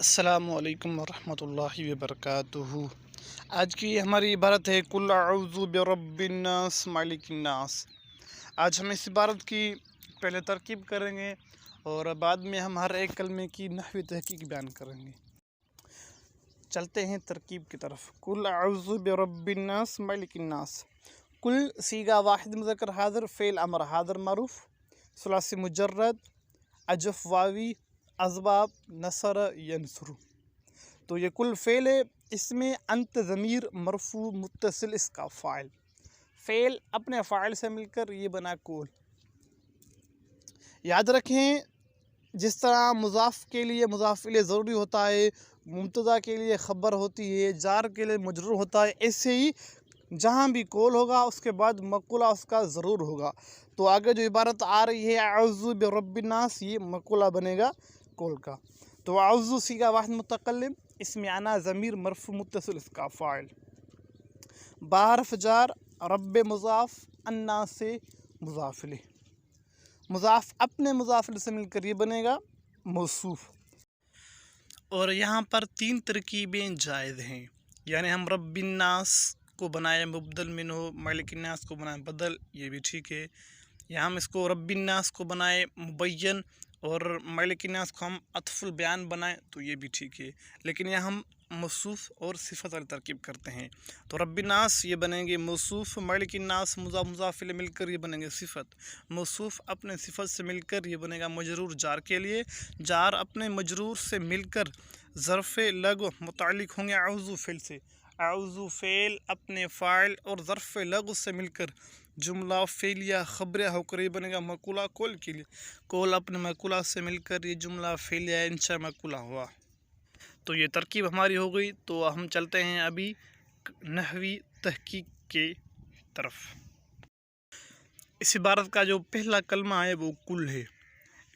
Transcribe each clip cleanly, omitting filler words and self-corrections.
السلام علیکم ورحمۃ اللہ وبرکاتہ۔ آج کی ہماری عبارت ہے قل اعوذ برب الناس مالک الناس۔ آج ہم اس عبارت کی پہلے ترکیب کریں گے اور بعد میں ہم ہر ایک کلمے کی نحوی تحقیق بیان کریں گے۔ چلتے ہیں ترکیب کی طرف۔ قل اعوذ برب الناس مالک الناس۔ قل صیغہ واحد مذکر حاضر، فعل امر حاضر معروف، ثلاثی مجرد، عجف واوی، اسباب نصر ینصر۔ تو یہ کل فعل ہے، اس میں انت ضمیر مرفوع متصل اس کا فاعل، فعل اپنے فاعل سے مل کر یہ بنا کول۔ یاد رکھیں جس طرح مضاف کے لیے مضاف الیہ ضروری ہوتا ہے، مبتدا کے لیے خبر ہوتی ہے، جار کے لیے مجرور ہوتا ہے، ایسے ہی جہاں بھی کول ہوگا اس کے بعد مقولہ اس کا ضرور ہوگا۔ تو آگے جو عبارت آ رہی ہے اعوذ برب الناس، یہ مقولہ بنے گا کول کا۔ تو اعوذ صیغہ واحد متکلم، اس میں انا ضمیر مرفوع متصل اس کا فاعل، با حرف جار، رب مضاف، الناس سے مضاف الیہ، مضاف اپنے مضاف الیہ سے مل کر یہ بنے گا موصوف۔ اور یہاں پر تین ترکیبیں جائز ہیں، یعنی ہم رب الناس کو بنائے مبدل منہ، مالک الناس کو بنائے بدل، یہ بھی ٹھیک ہے، یا ہم اس کو رب الناس کو بنائے مبین اور مالک الناس کو ہم عطف البیان بنائیں تو یہ بھی ٹھیک ہے، لیکن یہاں ہم موصوف اور صفت والی ترکیب کرتے ہیں۔ تو رب الناس یہ بنیں گے موصوف، مالک الناس مضاف مضاف الیہ مل کر یہ بنیں گے صفت، موصوف اپنے صفت سے مل کر یہ بنے گا مجرور جار کے لیے، جار اپنے مجرور سے مل کر ظرف لغو متعلق ہوں گے اعوذ فعل سے، اعوذ فعل اپنے فاعل اور ظرف لغو سے مل کر جملہ فعلیہ خبریہ ہو کر یہ بنے گا مقولہ کول کے لیے، کول اپنے مقولہ سے مل کر یہ جملہ فعلیہ انشاء مقولہ ہوا۔ تو یہ ترکیب ہماری ہو گئی۔ تو ہم چلتے ہیں ابھی نحوی تحقیق کے طرف۔ اس عبارت کا جو پہلا کلمہ ہے وہ کل ہے۔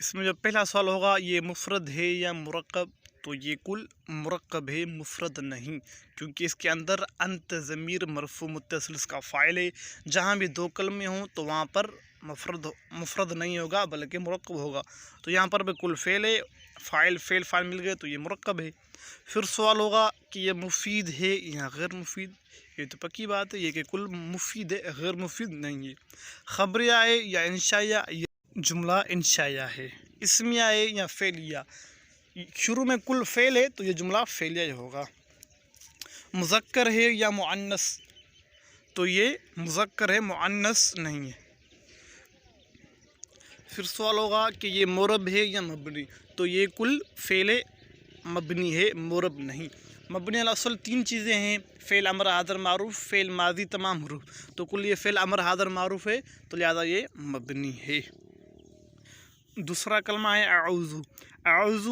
اس میں جو پہلا سوال ہوگا یہ مفرد ہے یا مرکب، تو یہ کل مرکب ہے، مفرد نہیں، کیونکہ اس کے اندر انت ضمیر مرفوع متصل اس کا فاعل ہے۔ جہاں بھی دو کلمے ہوں تو وہاں پر مفرد نہیں ہوگا بلکہ مرکب ہوگا۔ تو یہاں پر بھی کل فعل ہے، فاعل فعل مل گئے تو یہ مرکب ہے۔ پھر سوال ہوگا کہ یہ مفید ہے یا غیر مفید، یہ تو پکی بات ہے، یہ کہ کل مفید ہے غیر مفید نہیں ہے۔ خبریہ ہے یا انشائیہ، یہ جملہ انشائیہ ہے۔ اسمیہ ہے یا فعلیہ، شروع میں کل فعل ہے تو یہ جملہ فعلیہ ہوگا۔ مذکر ہے یا مؤنث، تو یہ مذکر ہے مؤنث نہیں ہے۔ پھر سوال ہوگا کہ یہ مرب ہے یا مبنی، تو یہ کل فعل مبنی ہے، مرب نہیں۔ مبنی الاصل تین چیزیں ہیں، فعل امر حاضر معروف، فعل ماضی تمام حروف، تو کل یہ فعل امر حاضر معروف ہے تو لہذا یہ مبنی ہے۔ دوسرا کلمہ ہے اعوذ۔ اعوذ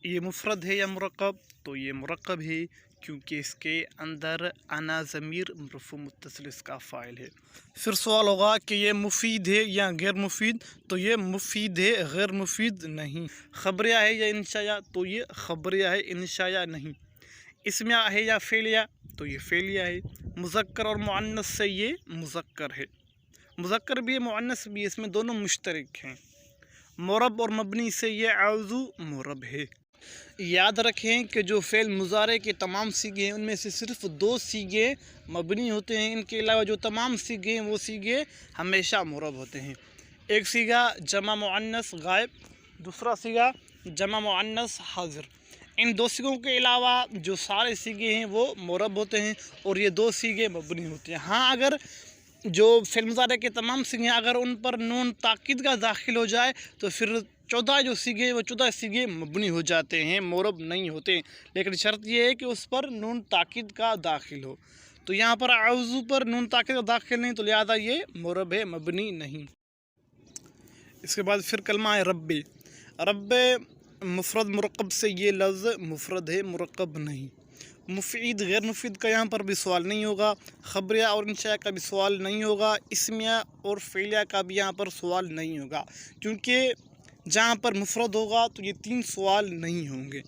یہ مفرد ہے یا مرکب، تو یہ مرکب ہے کیونکہ اس کے اندر انا ضمیر مرفوع متصل اس کا فاعل ہے۔ پھر سوال ہوگا کہ یہ مفید ہے یا غیر مفید، تو یہ مفید ہے غیر مفید نہیں۔ خبریہ ہے یا انشائیہ، تو یہ خبریہ ہے انشائیہ نہیں۔ اسمیہ ہے یا فعلیہ، تو یہ فعلیہ ہے۔ مذکر اور مؤنث سے یہ مذکر ہے، مذکر بھی ہے مؤنث بھی ہے، اس میں دونوں مشترک ہیں۔ مرب اور مبنی سے یہ اعوذ مرب ہے۔ یاد رکھیں کہ جو فعل مضارع کے تمام صیغے ہیں ان میں سے صرف دو صیغے مبنی ہوتے ہیں، ان کے علاوہ جو تمام صیغے ہیں وہ صیغے ہمیشہ مرب ہوتے ہیں۔ ایک صیغہ جمع مؤنث غائب، دوسرا صیغہ جمع مؤنث حاضر۔ ان دو صیغوں کے علاوہ جو سارے صیغے ہیں وہ مرب ہوتے ہیں اور یہ دو صیغے مبنی ہوتے ہیں۔ ہاں اگر جو فعل مضارع کے تمام صیغے ہیں اگر ان پر نون تاکید کا داخل ہو جائے تو پھر 14 جو صیغے ہیں وہ 14 صیغے مبنی ہو جاتے ہیں، مرب نہیں ہوتے، لیکن شرط یہ ہے کہ اس پر نون تاکید کا داخل ہو۔ تو یہاں پر اعوذ پر نون تاکید کا داخل نہیں تو لہذا یہ مرب ہے، مبنی نہیں۔ اس کے بعد پھر کلمہ ہے رب۔ رب مفرد مرکب سے یہ لفظ مفرد ہے، مرکب نہیں۔ مفید غیر مفید کا یہاں پر بھی سوال نہیں ہوگا، خبریہ اور انشائیہ کا بھی سوال نہیں ہوگا، اسمیہ اور فعلیہ کا بھی یہاں پر سوال نہیں ہوگا، کیونکہ جہاں پر مفرد ہوگا تو یہ تین سوال نہیں ہوں گے۔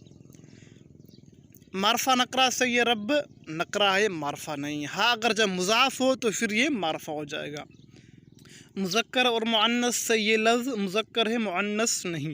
معرفہ نکرہ سے یہ رب نکرہ ہے، معرفہ نہیں ہے۔ ہاں اگر جب مضاف ہو تو پھر یہ معرفہ ہو جائے گا۔ مذکر اور مؤنث سے یہ لفظ مذکر ہے، مؤنث نہیں۔